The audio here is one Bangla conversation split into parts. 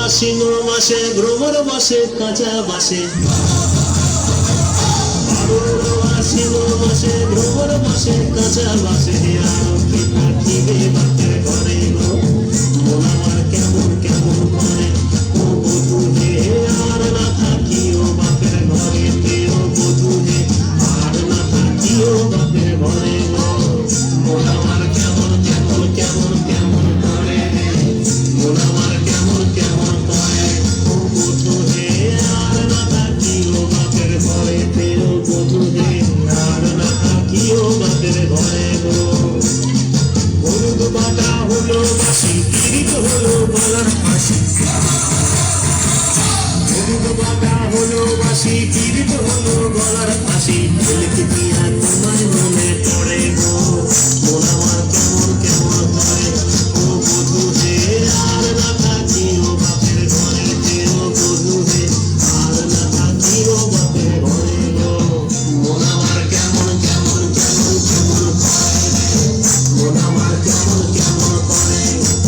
আশ্বিন মাসে ভ্রমর বসে কাঁচা বাসে, আশ্বিন মাসে ভ্রমর বসে কাঁচা বাসে, আর কি থাকিবে বাপের ঘরে গো, মন আমার কেমন কেমন করে ও বধূ হে, আর না থাকিও বাপের ঘরে ও বধূ হে, আর না থাকিও বাপের ঘরে গো, মন আমার কেমন কেমন কেমন কেমন করে, মন আমার কেমন কেমন করে ও বধূ হে, আর না থাকিও বাপের ঘরে ও বধূ হে, আর না থাকিও বাপের ঘরে গো। হলুদ বাটা হলো বাসি, পীড়িত হলো গলার ফাঁসি, হলুদ বাটা হলো বাসি, পীড়িত হলো গলার ফাঁসি, ছেলেকে দিয়া তোমায় মনে পড়ে গো, মন আমার কেমন কেমন করে ও বধূ হে, আর না থাকিও বাপের ঘরে ও বধূ হে, আর না থাকিও বাপের ঘরে গো, মন আমার কেমন কেমন কেমন কেমন করে, মন আমার কেমন কেমন করে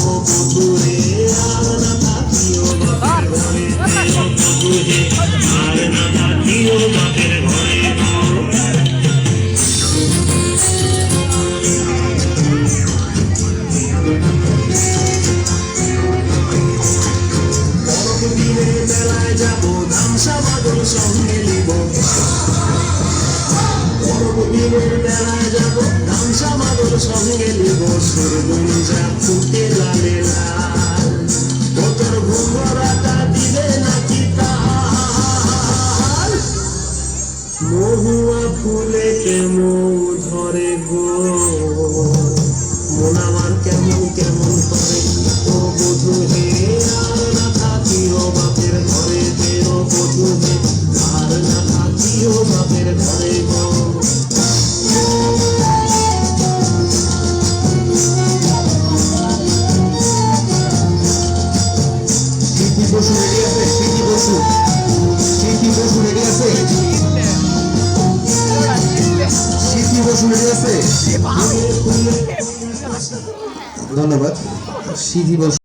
ও বধূ হে, আর না থাকিও বাপের ঘরে ও বধূ হে, আর না থাকিও বাপের ঘরে গো। বড়দিনের মেলায় যাবো, ধামসা বাদল সঙ্গে নিব, বড়দিনের মেলায় যাবো, ধামসা বাদল সঙ্গে নিব, সুরগুঞ্জা ফুটে লালে লাল, তোর ঘুমরাটা দিলে নাকি তাল, মহুয়া ফুলে কেমন ধরে গো, মন আমার কেমন কেমন করে ও বধূ হে, আর না থাকিও বাপের ঘরে ও বধূ হে, আর না থাকিও বাপের ঘরে গো। স্মৃতি বসু রেডি আছে? স্মৃতি বসু, স্মৃতি বসু রেডি আছে? স্মৃতি বসু রেডি আছে? ধন্যবাদ। স্মৃতি বসু